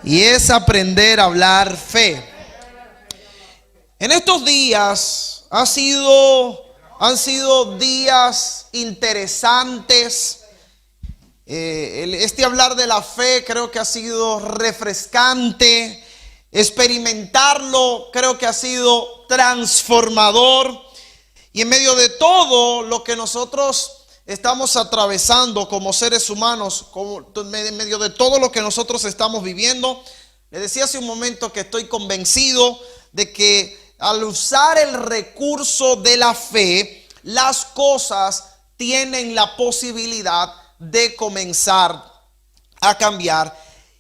y es aprender a hablar fe. En estos días han sido días interesantes. Este hablar de la fe creo que ha sido refrescante. Experimentarlo creo que ha sido transformador. Y en medio de todo lo que nosotros estamos atravesando como seres humanos, en medio de todo lo que nosotros estamos viviendo, le decía hace un momento que estoy convencido de que al usar el recurso de la fe, las cosas tienen la posibilidad de comenzar a cambiar.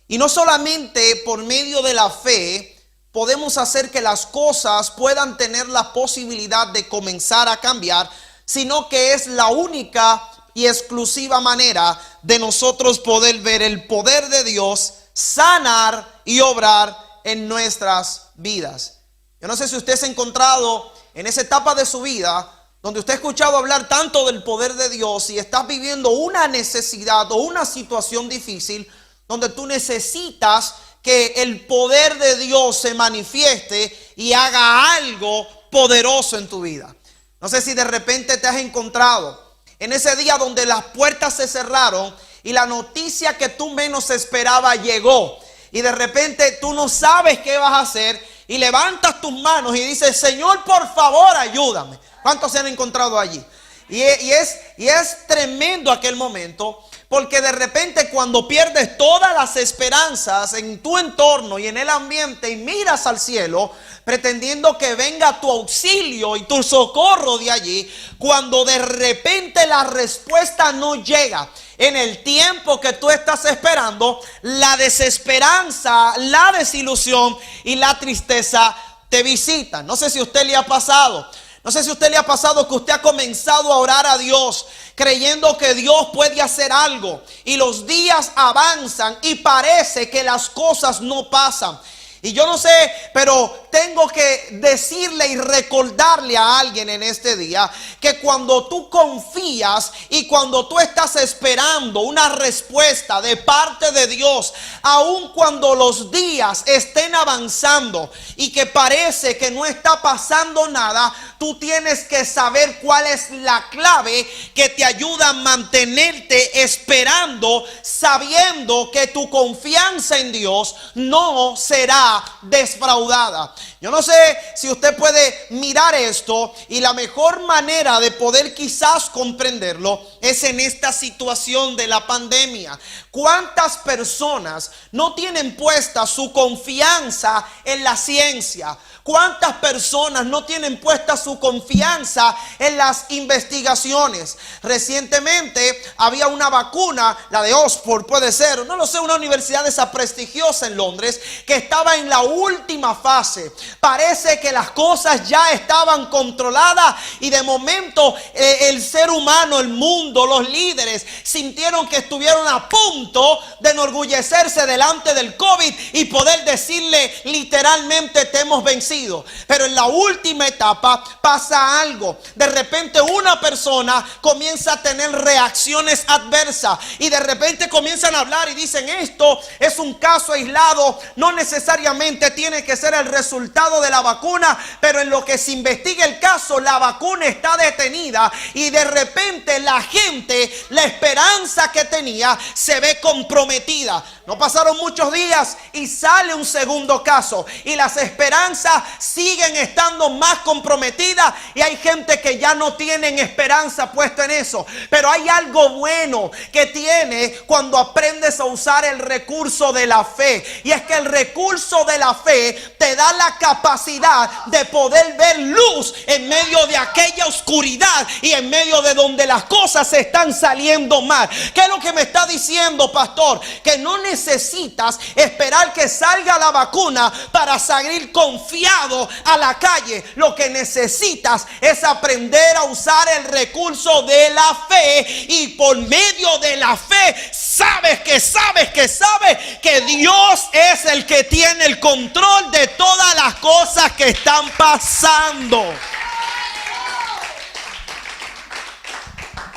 Y no solamente por medio de la fe podemos hacer que las cosas puedan tener la posibilidad de comenzar a cambiar, sino que es la única y exclusiva manera de nosotros poder ver el poder de Dios sanar y obrar en nuestras vidas. Yo no sé si usted se ha encontrado en esa etapa de su vida donde usted ha escuchado hablar tanto del poder de Dios y estás viviendo una necesidad o una situación difícil donde tú necesitas que el poder de Dios se manifieste y haga algo poderoso en tu vida. No sé si de repente te has encontrado en ese día donde las puertas se cerraron y la noticia que tú menos esperabas llegó. Y de repente tú no sabes qué vas a hacer y levantas tus manos y dices: Señor, por favor, ayúdame. ¿Cuántos se han encontrado allí? Y es tremendo aquel momento, porque de repente cuando pierdes todas las esperanzas en tu entorno y en el ambiente y miras al cielo pretendiendo que venga tu auxilio y tu socorro de allí, cuando de repente la respuesta no llega en el tiempo que tú estás esperando, la desesperanza, la desilusión y la tristeza te visitan. No sé si a usted le ha pasado. No sé si a usted le ha pasado que usted ha comenzado a orar a Dios creyendo que Dios puede hacer algo y los días avanzan y parece que las cosas no pasan. Y yo no sé, pero tengo que decirle y recordarle a alguien en este día que cuando tú confías y cuando tú estás esperando una respuesta de parte de Dios, aun cuando los días estén avanzando y que parece que no está pasando nada, tú tienes que saber cuál es la clave que te ayuda a mantenerte esperando, sabiendo que tu confianza en Dios no será defraudada. Yo no sé si usted puede mirar esto, y la mejor manera de poder quizás comprenderlo es en esta situación de la pandemia. ¿Cuántas personas no tienen puesta su confianza en la ciencia? ¿Cuántas personas no tienen puesta su confianza en las investigaciones? Recientemente había una vacuna, la de Oxford puede ser, no lo sé, una universidad de esa prestigiosa en Londres, que estaba en la última fase. Parece que las cosas ya estaban controladas y de momento el ser humano, el mundo, los líderes sintieron que estuvieron a punto de enorgullecerse delante del COVID y poder decirle literalmente: te hemos vencido. Pero en la última etapa pasa algo. De repente una persona comienza a tener reacciones adversas y de repente comienzan a hablar y dicen: esto es un caso aislado, no necesariamente tiene que ser el resultado de la vacuna, pero en lo que se investiga el caso, la vacuna está detenida. Y de repente la gente, la esperanza que tenía se ve comprometida. No pasaron muchos días y sale un segundo caso y las esperanzas siguen estando más comprometidas y hay gente que ya no tienen esperanza puesta en eso. Pero hay algo bueno que tiene cuando aprendes a usar el recurso de la fe, y es que el recurso de la fe te da la capacidad de poder ver luz en medio de aquella oscuridad y en medio de donde las cosas están saliendo mal. ¿Qué es lo que me está diciendo, pastor? Que no necesitas esperar que salga la vacuna para salir confiado a la calle. Lo que necesitas es aprender a usar el recurso de la fe, y por medio de la fe sabes que Dios es el que tiene el control de todas las cosas que están pasando.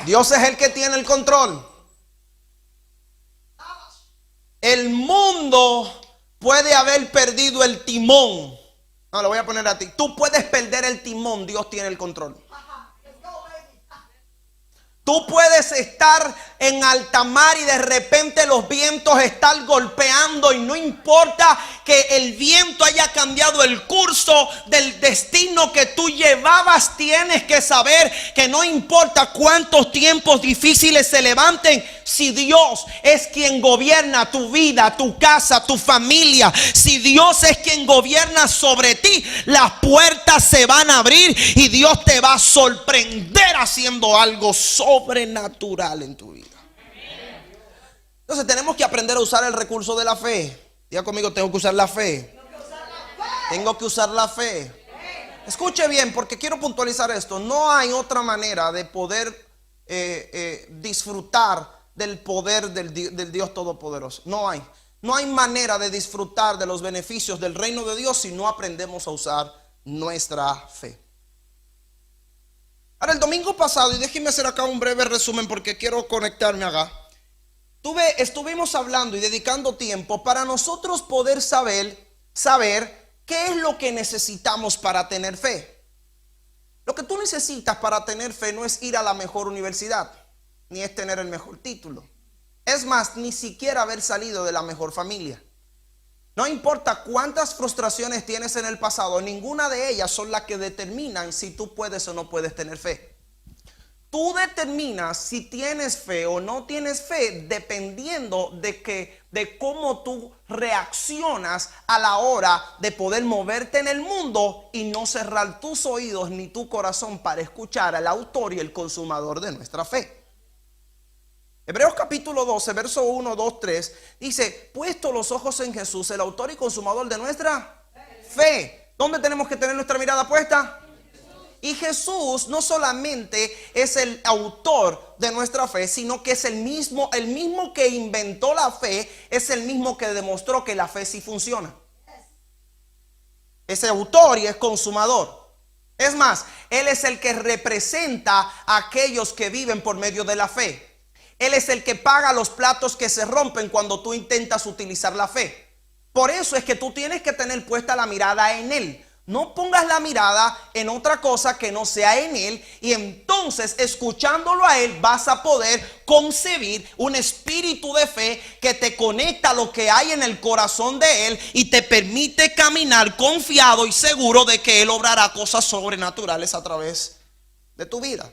Dios es el que tiene el control. El mundo puede haber perdido el timón. No, lo voy a poner a ti. Tú puedes perder el timón, Dios tiene el control. Tú puedes estar en alta mar y de repente los vientos están golpeando y no importa que el viento haya cambiado el curso del destino que tú llevabas, tienes que saber que no importa cuántos tiempos difíciles se levanten, si Dios es quien gobierna tu vida, tu casa, tu familia, si Dios es quien gobierna sobre ti, las puertas se van a abrir y Dios te va a sorprender haciendo algo sobrenatural en tu vida. Entonces tenemos que aprender a usar el recurso de la fe. Diga conmigo, tengo que usar la fe. Tengo que usar la fe. Escuche bien, porque quiero puntualizar esto. No hay otra manera de poder disfrutar del poder del Dios Todopoderoso. No hay manera de disfrutar de los beneficios del reino de Dios si no aprendemos a usar nuestra fe. Ahora, el domingo pasado, y déjenme hacer acá un breve resumen porque quiero conectarme acá. Estuvimos hablando y dedicando tiempo para nosotros poder saber qué es lo que necesitamos para tener fe. Lo que tú necesitas para tener fe no es ir a la mejor universidad, ni es tener el mejor título. Es más, ni siquiera haber salido de la mejor familia. No importa cuántas frustraciones tienes en el pasado, ninguna de ellas son las que determinan si tú puedes o no puedes tener fe. Tú determinas si tienes fe o no tienes fe dependiendo de cómo tú reaccionas a la hora de poder moverte en el mundo y no cerrar tus oídos ni tu corazón para escuchar al autor y el consumador de nuestra fe. Hebreos capítulo 12, verso 1, 2, 3 dice: puesto los ojos en Jesús, el autor y consumador de nuestra fe. ¿Dónde tenemos que tener nuestra mirada puesta? Y Jesús no solamente es el autor de nuestra fe, sino que es el mismo que inventó la fe, es el mismo que demostró que la fe sí funciona. Es autor y es consumador. Es más, Él es el que representa a aquellos que viven por medio de la fe. Él es el que paga los platos que se rompen cuando tú intentas utilizar la fe. Por eso es que tú tienes que tener puesta la mirada en Él. No pongas la mirada en otra cosa que no sea en Él, y entonces escuchándolo a Él vas a poder concebir un espíritu de fe que te conecta a lo que hay en el corazón de Él y te permite caminar confiado y seguro de que Él obrará cosas sobrenaturales a través de tu vida.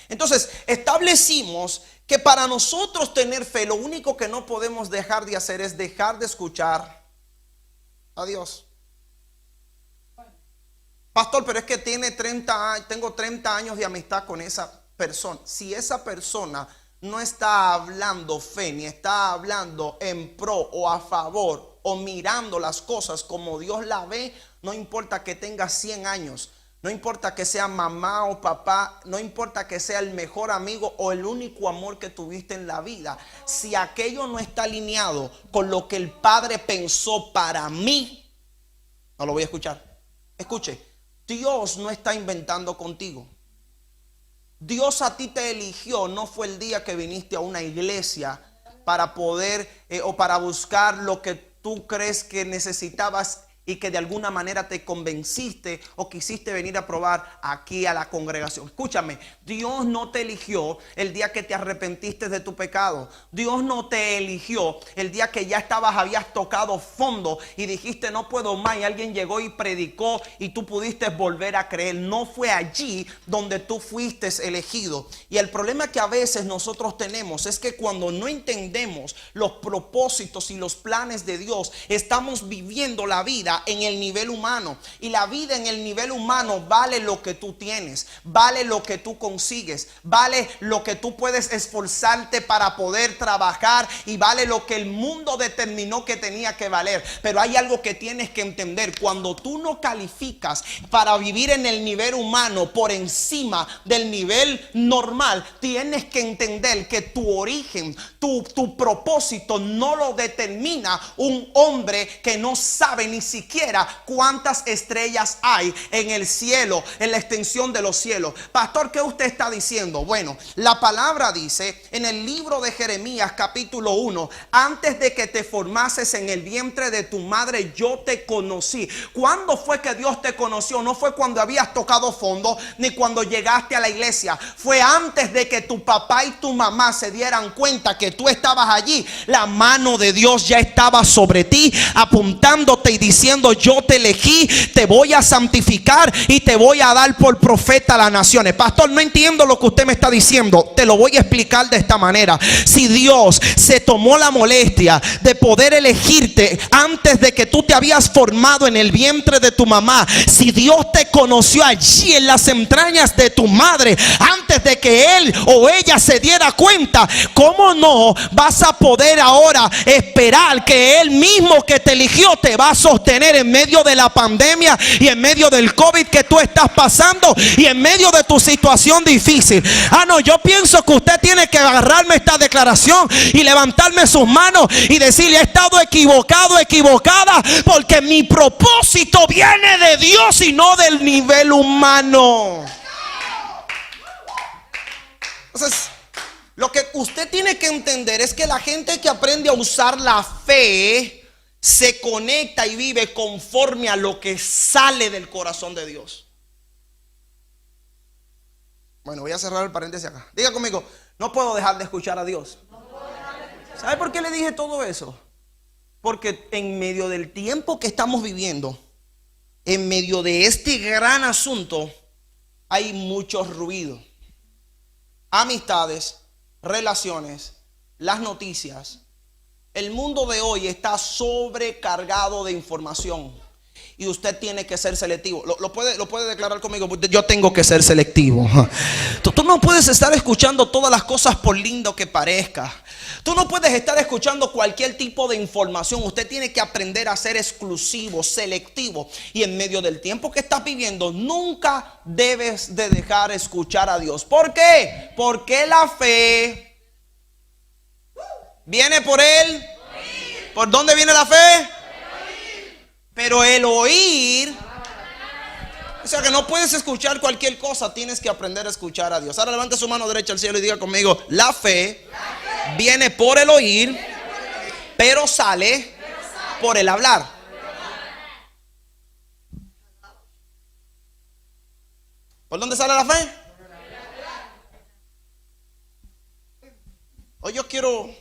Entonces establecimos que para nosotros tener fe, lo único que no podemos dejar de hacer es dejar de escuchar a Dios. Pastor, pero es que tengo 30 años de amistad con esa persona. Si esa persona no está hablando fe, ni está hablando en pro o a favor, o mirando las cosas como Dios la ve, no importa que tenga 100 años, no importa que sea mamá o papá, no importa que sea el mejor amigo o el único amor que tuviste en la vida, si aquello no está alineado con lo que el Padre pensó para mí, no lo voy a escuchar. Escuche. Dios no está inventando contigo. Dios a ti te eligió. No fue el día que viniste a una iglesia para poder o para buscar lo que tú crees que necesitabas y que de alguna manera te convenciste o quisiste venir a probar aquí a la congregación. Escúchame, Dios no te eligió el día que te arrepentiste de tu pecado. Dios no te eligió el día que ya habías tocado fondo y dijiste no puedo más, y alguien llegó y predicó y tú pudiste volver a creer. No fue allí donde tú fuiste elegido. Y el problema que a veces nosotros tenemos es que cuando no entendemos los propósitos y los planes de Dios, estamos viviendo la vida en el nivel humano, y la vida en el nivel humano vale lo que tú tienes, vale lo que tú consigues, vale lo que tú puedes esforzarte para poder trabajar, y vale lo que el mundo determinó que tenía que valer. Pero hay algo que tienes que entender: cuando tú no calificas para vivir en el nivel humano por encima del nivel normal, tienes que entender que tu origen, tu propósito no lo determina un hombre que no sabe ni siquiera siquiera cuántas estrellas hay en el cielo, en la extensión de los cielos. Pastor, ¿qué usted está diciendo? Bueno, la palabra dice en el libro de Jeremías capítulo 1, antes de que te formases en el vientre de tu madre, yo te conocí. ¿Cuándo fue que Dios te conoció? No fue cuando habías tocado fondo, ni cuando llegaste a la iglesia. Fue antes de que tu papá y tu mamá se dieran cuenta que tú estabas allí. La mano de Dios ya estaba sobre ti, apuntándote y diciendo: yo te elegí, te voy a santificar y te voy a dar por profeta a las naciones. Pastor, no entiendo lo que usted me está diciendo. Te lo voy a explicar de esta manera. Si Dios se tomó la molestia de poder elegirte antes de que tú te habías formado en el vientre de tu mamá, si Dios te conoció allí en las entrañas de tu madre antes de que él o ella se diera cuenta, ¿cómo no vas a poder ahora esperar que él mismo que te eligió te va a sostener en medio de la pandemia y en medio del COVID que tú estás pasando y en medio de tu situación difícil? No, yo pienso que usted tiene que agarrarme esta declaración y levantarme sus manos y decirle: he estado equivocado, equivocada, porque mi propósito viene de Dios y no del nivel humano. Entonces, lo que usted tiene que entender es que la gente que aprende a usar la fe se conecta y vive conforme a lo que sale del corazón de Dios. Bueno, voy a cerrar el paréntesis acá. Diga conmigo: no puedo dejar de escuchar a Dios. ¿Sabe por qué le dije todo eso? Porque en medio del tiempo que estamos viviendo, en medio de este gran asunto, hay mucho ruido. Amistades, relaciones, las noticias. El mundo de hoy está sobrecargado de información y usted tiene que ser selectivo. Lo puede declarar conmigo: yo tengo que ser selectivo. Tú no puedes estar escuchando todas las cosas por lindo que parezca. Tú no puedes estar escuchando cualquier tipo de información. Usted tiene que aprender a ser exclusivo, selectivo. Y en medio del tiempo que estás viviendo, nunca debes de dejar escuchar a Dios. ¿Por qué? Porque la fe viene por él. ¿Por dónde viene la fe? Pero el oír. O sea que no puedes escuchar cualquier cosa, tienes que aprender a escuchar a Dios. Ahora levante su mano derecha al cielo y diga conmigo: la fe viene por el oír, pero sale por el hablar. ¿Por dónde sale la fe? Hoy yo quiero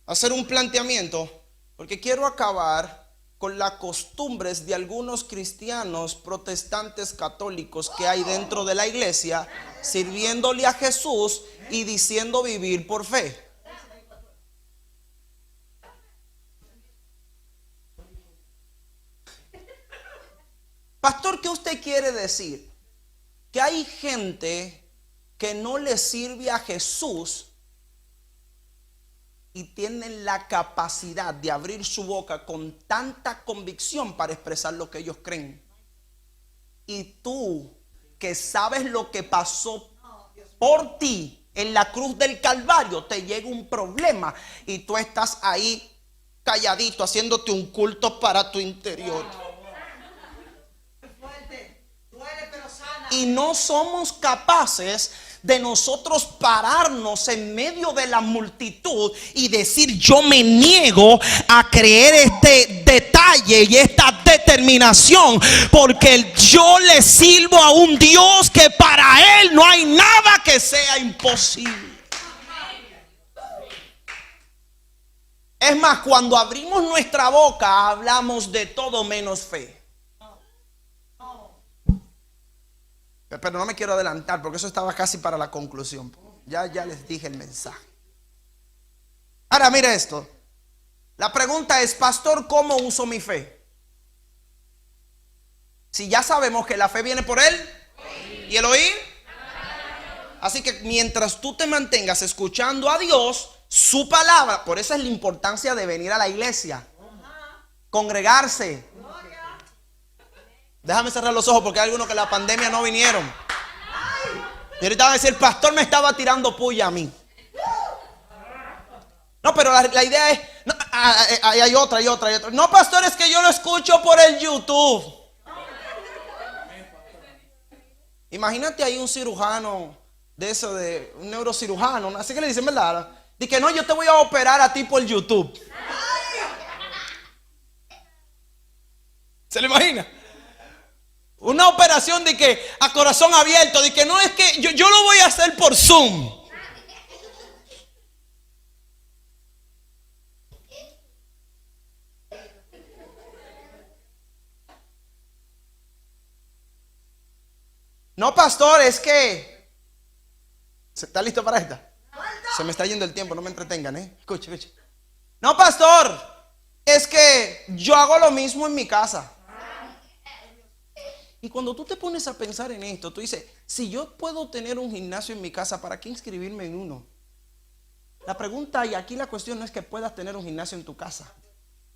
hacer un planteamiento, porque quiero acabar con las costumbres de algunos cristianos protestantes católicos que hay dentro de la iglesia, sirviéndole a Jesús y diciendo vivir por fe. Pastor, ¿qué usted quiere decir? Que hay gente que no le sirve a Jesús y tienen la capacidad de abrir su boca con tanta convicción para expresar lo que ellos creen. Y tú, que sabes lo que pasó por ti en la cruz del Calvario, te llega un problema y tú estás ahí calladito haciéndote un culto para tu interior. Y no somos capaces de nosotros pararnos en medio de la multitud y decir: yo me niego a creer este detalle y esta determinación, porque yo le sirvo a un Dios que para él no hay nada que sea imposible. Es más, cuando abrimos nuestra boca hablamos de todo menos fe. Pero no me quiero adelantar porque eso estaba casi para la conclusión. Ya les dije el mensaje. Ahora mire esto. La pregunta es: pastor, ¿cómo uso mi fe? Si ya sabemos que la fe viene por él y el oír. Así que mientras tú te mantengas escuchando a Dios, su palabra, por eso es la importancia de venir a la iglesia, congregarse. Déjame cerrar los ojos porque hay algunos que en la pandemia no vinieron. Y ahorita van a decir: el pastor me estaba tirando puya a mí. No, pero la idea es, no, hay otra. No, pastor, es que yo lo escucho por el YouTube. Imagínate ahí un cirujano de eso, de un neurocirujano, así que le dicen, ¿verdad? Dice que no, yo te voy a operar a ti por YouTube. ¿Se le imagina? Una operación de que a corazón abierto, de que no, es que yo lo voy a hacer por Zoom. No, pastor, es que... ¿Se está listo para esta? Se me está yendo el tiempo, no me entretengan, Escuche. No, pastor, es que yo hago lo mismo en mi casa. Y cuando tú te pones a pensar en esto, tú dices, si yo puedo tener un gimnasio en mi casa, ¿para qué inscribirme en uno? La pregunta, y aquí la cuestión no es que puedas tener un gimnasio en tu casa.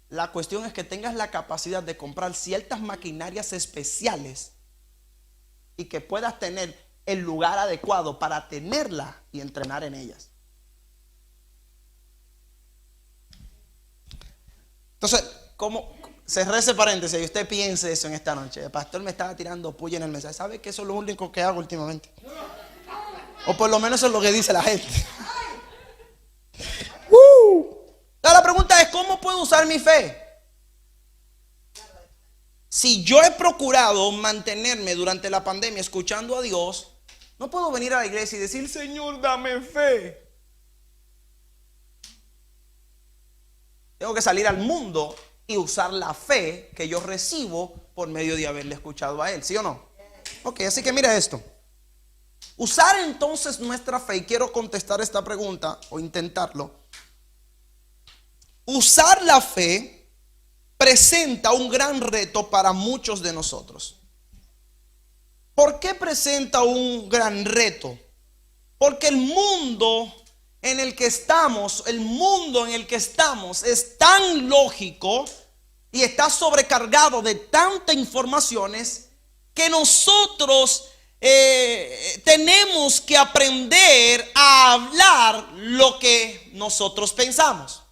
La cuestión es que tengas la capacidad de comprar ciertas maquinarias especiales y que puedas tener el lugar adecuado para tenerla y entrenar en ellas. Entonces, como cerré ese paréntesis y usted piense eso en esta noche. El pastor me estaba tirando puya en el mensaje. ¿Sabe que eso es lo único que hago últimamente? O por lo menos eso es lo que dice la gente. La pregunta es, ¿cómo puedo usar mi fe? Si yo he procurado mantenerme durante la pandemia escuchando a Dios, no puedo venir a la iglesia y decir, Señor, dame fe. Tengo que salir al mundo y usar la fe que yo recibo por medio de haberle escuchado a Él, ¿sí o no? Ok, así que mira esto. Usar entonces nuestra fe, y quiero contestar esta pregunta o intentarlo. Usar la fe presenta un gran reto para muchos de nosotros. ¿Por qué presenta un gran reto? Porque el mundo en el que estamos, es tan lógico y está sobrecargado de tantas informaciones que nosotros tenemos que aprender a hablar lo que nosotros pensamos.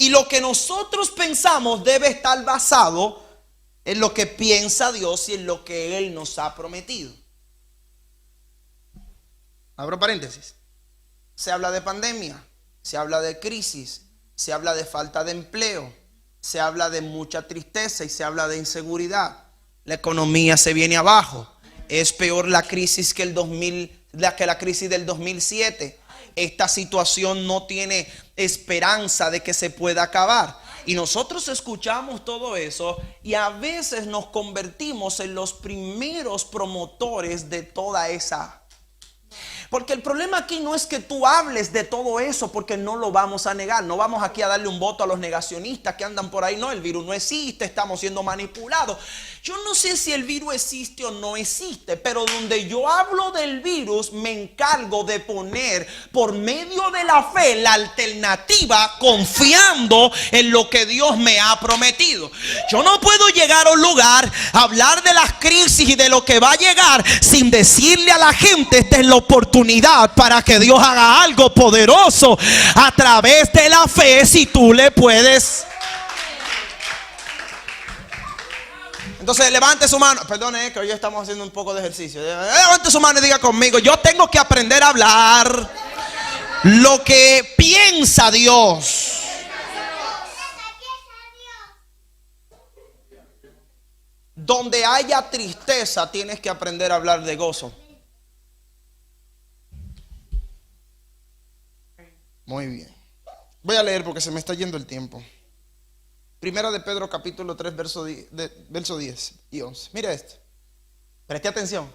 Y lo que nosotros pensamos debe estar basado en lo que piensa Dios y en lo que Él nos ha prometido. Abro paréntesis. Se habla de pandemia, se habla de crisis, se habla de falta de empleo, se habla de mucha tristeza y se habla de inseguridad. La economía se viene abajo. Es peor la crisis que la crisis del 2007. Esta situación no tiene esperanza de que se pueda acabar. Y nosotros escuchamos todo eso y a veces nos convertimos en los primeros promotores de toda esa. Porque el problema aquí no es que tú hables de todo eso, porque no lo vamos a negar. No vamos aquí a darle un voto a los negacionistas que andan por ahí. No, el virus no existe, estamos siendo manipulados. Yo no sé si el virus existe o no existe, pero donde yo hablo del virus me encargo de poner por medio de la fe la alternativa, confiando en lo que Dios me ha prometido. Yo no puedo llegar a un lugar, hablar de las crisis y de lo que va a llegar sin decirle a la gente esta es la oportunidad para que Dios haga algo poderoso a través de la fe. Si tú le puedes. Entonces levante su mano. Perdone, que hoy estamos haciendo un poco de ejercicio. Levante su mano y diga conmigo: yo tengo que aprender a hablar lo que piensa Dios. Donde haya tristeza, tienes que aprender a hablar de gozo. Muy bien. Voy a leer porque se me está yendo el tiempo. Primera de Pedro capítulo 3 verso 10 y 11. Mira esto. Preste atención.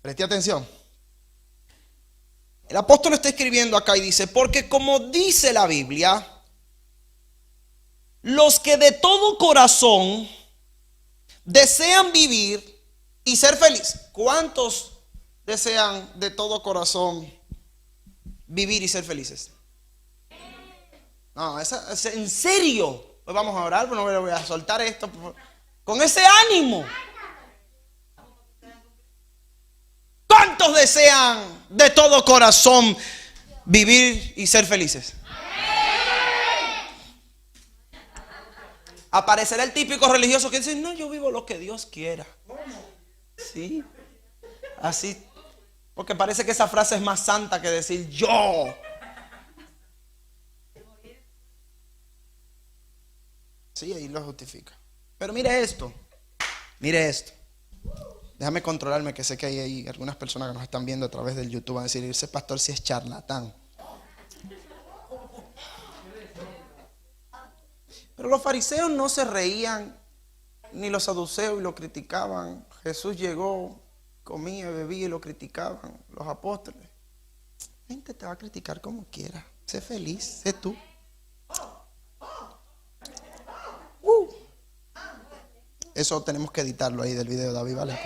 Preste atención. El apóstol está escribiendo acá y dice: porque como dice la Biblia, los que de todo corazón desean vivir y ser felices. ¿Cuántos desean de todo corazón vivir y ser felices? No, es en serio. Pues vamos a orar, pero no voy a soltar esto con ese ánimo. ¿Cuántos desean de todo corazón vivir y ser felices. Aparecerá el típico religioso que dice, no, yo vivo lo que Dios quiera. Sí, así. Porque parece que esa frase es más santa que decir yo. Sí, ahí lo justifica. Pero mire esto. Mire esto. Déjame controlarme, que sé que hay algunas personas que nos están viendo a través del YouTube. Van a decir, ese pastor sí es charlatán. Pero los fariseos no se reían, ni los saduceos, y lo criticaban. Jesús llegó, comía, bebía y lo criticaban los apóstoles. La gente te va a criticar como quiera. Sé feliz, sé tú. Eso tenemos que editarlo ahí del video, David, ¿vale?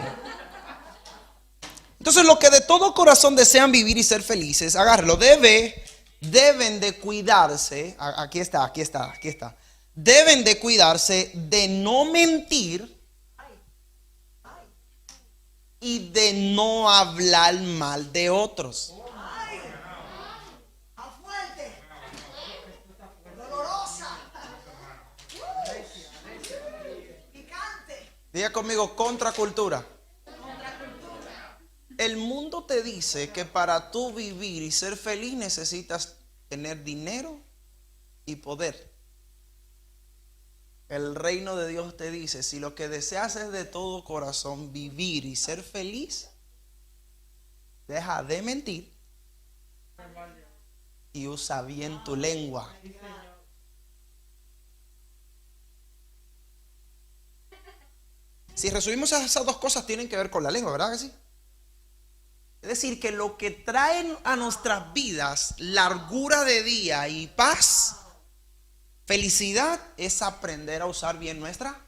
Entonces, los que de todo corazón desean vivir y ser felices, agárrelo, deben de cuidarse. Aquí está. Deben de cuidarse de no mentir y de no hablar mal de otros. Diga conmigo, contracultura. El mundo te dice que para tú vivir y ser feliz necesitas tener dinero y poder. El reino de Dios te dice, si lo que deseas es de todo corazón vivir y ser feliz, deja de mentir y usa bien tu lengua. Si resumimos esas dos cosas, tienen que ver con la lengua, ¿verdad que sí? Es decir, que lo que traen a nuestras vidas largura de día y paz, felicidad, es aprender a usar bien nuestra.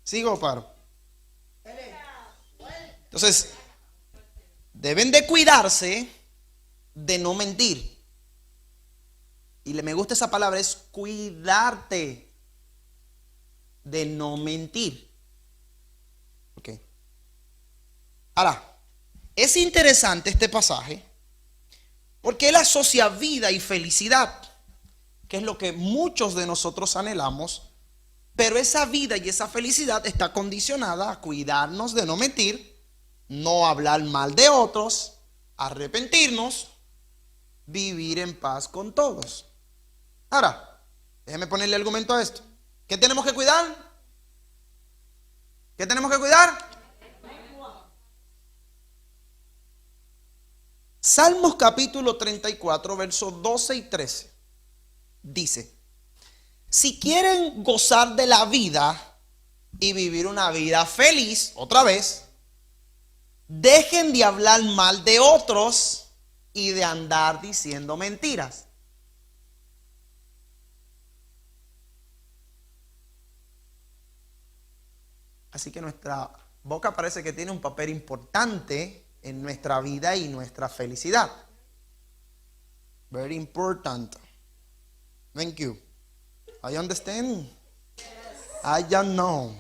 ¿Sigo o paro? Entonces, deben de cuidarse de no mentir. Y me gusta esa palabra, es cuidarte de no mentir. Ok. Ahora, es interesante este pasaje porque él asocia vida y felicidad, que es lo que muchos de nosotros anhelamos, pero esa vida y esa felicidad está condicionada a cuidarnos de no mentir, no hablar mal de otros, arrepentirnos, vivir en paz con todos. Ahora, déjeme ponerle argumento a esto. ¿Qué tenemos que cuidar? ¿Qué tenemos que cuidar? Salmos capítulo 34, versos 12 y 13. Dice, si quieren gozar de la vida y vivir una vida feliz, otra vez, dejen de hablar mal de otros y de andar diciendo mentiras. Así que nuestra boca parece que tiene un papel importante en nuestra vida y nuestra felicidad. Very important. Thank you. I understand. I don't know.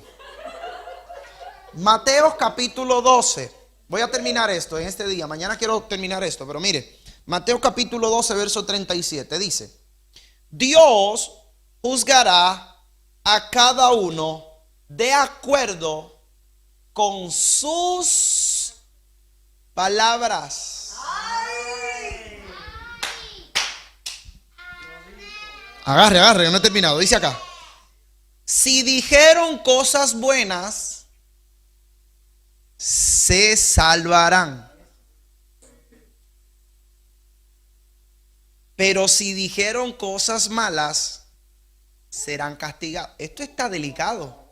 Mateo capítulo 12. Voy a terminar esto en este día. Mañana quiero terminar esto, pero mire. Mateo capítulo 12, verso 37. Dice, Dios juzgará a cada uno de acuerdo con sus palabras. Agarre, que no he terminado. Dice acá, si dijeron cosas buenas, se salvarán. Pero si dijeron cosas malas, serán castigados. Esto está delicado.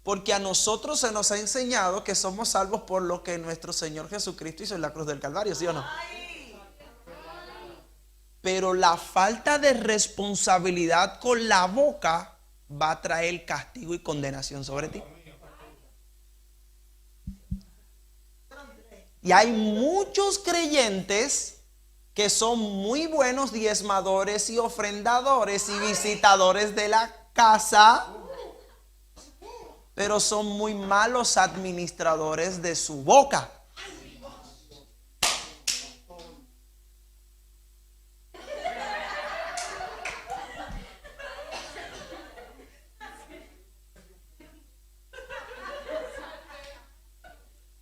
Porque a nosotros se nos ha enseñado que somos salvos por lo que nuestro Señor Jesucristo hizo en la cruz del Calvario, ¿sí o no? Pero la falta de responsabilidad con la boca va a traer castigo y condenación sobre ti. Y hay muchos creyentes que son muy buenos diezmadores y ofrendadores y visitadores de la casa, pero son muy malos administradores de su boca.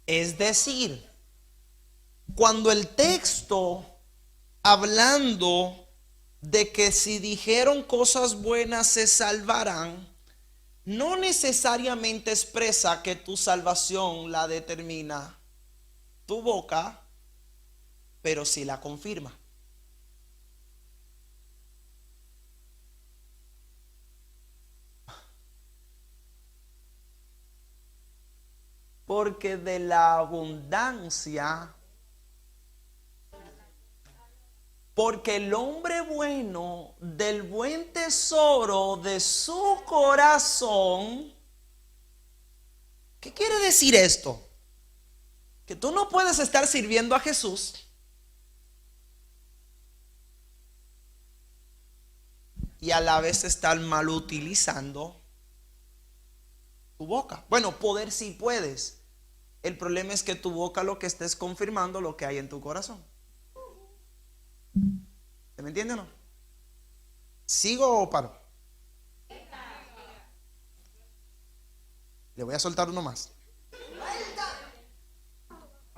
Es decir, cuando el texto hablando de que si dijeron cosas buenas se salvarán, no necesariamente expresa que tu salvación la determina tu boca, pero sí la confirma. Porque de la abundancia, porque el hombre bueno del buen tesoro de su corazón. ¿Qué quiere decir esto? Que tú no puedes estar sirviendo a Jesús y a la vez estar mal utilizando tu boca. Bueno, poder sí puedes. El problema es que tu boca lo que estés confirmando lo que hay en tu corazón. ¿Se me entiende o no? ¿Sigo o paro? Le voy a soltar uno más.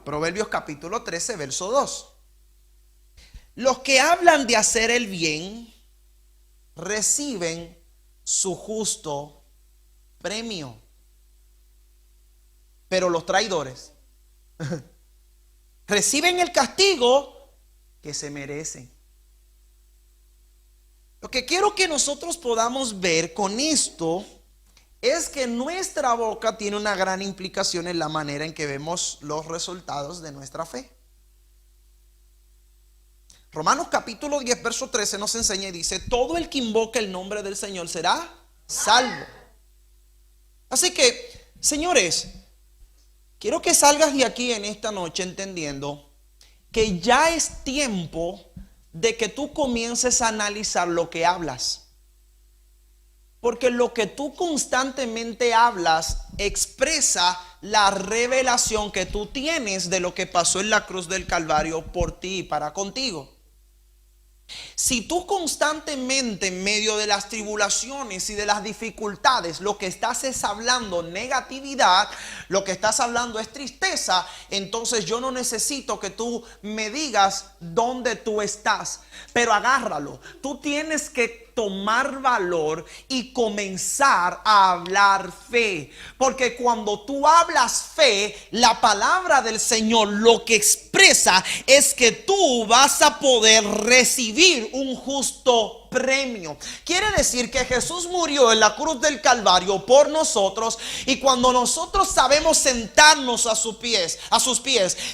Proverbios capítulo 13, verso 2. Los que hablan de hacer el bien reciben su justo premio, pero los traidores reciben el castigo que se merecen. Lo que quiero que nosotros podamos ver con esto es que nuestra boca tiene una gran implicación en la manera en que vemos los resultados de nuestra fe. Romanos capítulo 10 verso 13 nos enseña y dice: todo el que invoca el nombre del Señor será salvo. Así que, señores, quiero que salgas de aquí en esta noche entendiendo que ya es tiempo de que tú comiences a analizar lo que hablas. Porque lo que tú constantemente hablas expresa la revelación que tú tienes de lo que pasó en la cruz del Calvario por ti y para contigo. Si tú constantemente en medio de las tribulaciones y de las dificultades lo que estás es hablando negatividad, lo que estás hablando es tristeza, entonces yo no necesito que tú me digas dónde tú estás, pero agárralo. Tú tienes que tomar valor y comenzar a hablar fe, porque cuando tú hablas fe, la palabra del Señor lo que expresa es que tú vas a poder recibir un justo premio. Quiere decir que Jesús murió en la cruz del Calvario por nosotros, y cuando nosotros sabemos sentarnos a sus pies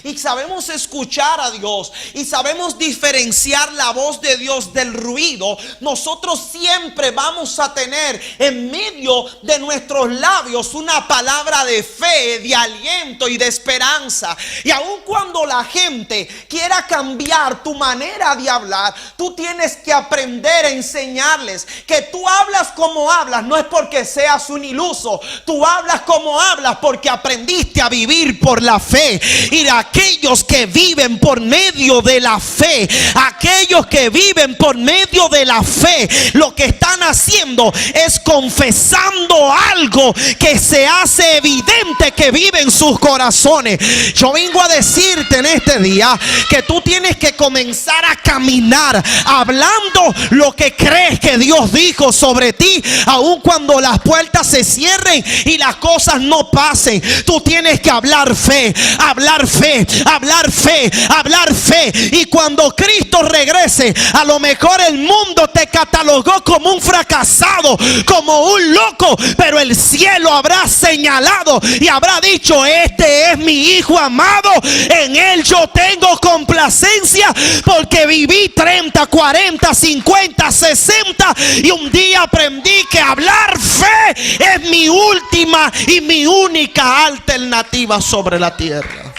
y sabemos escuchar a Dios y sabemos diferenciar la voz de Dios del ruido, nosotros siempre vamos a tener en medio de nuestros labios una palabra de fe, de aliento y de esperanza. Y aun cuando la gente quiera cambiar tu manera de hablar, tú tienes que aprender a enseñarles que tú hablas como hablas, no es porque seas un iluso. Tú hablas como hablas porque aprendiste a vivir por la fe. Y aquellos que viven por medio de la fe, aquellos que viven por medio de la fe, lo que están haciendo es confesando algo que se hace evidente que vive en sus corazones. Yo vengo a decirte en este día que tú tienes que comenzar a caminar hablando lo que crees que Dios dijo sobre ti, aun cuando las puertas se cierren y las cosas no pasen. Tú tienes que hablar fe, hablar fe, hablar fe, hablar fe. Y cuando Cristo regrese, a lo mejor el mundo te catalogó como un fracasado, como un loco, pero el cielo habrá señalado y habrá dicho: este es mi hijo amado, en él yo tengo complacencia, porque viví 30, 40, 50, 60 y un día aprendí que hablar fe es mi última y mi única alternativa sobre la tierra.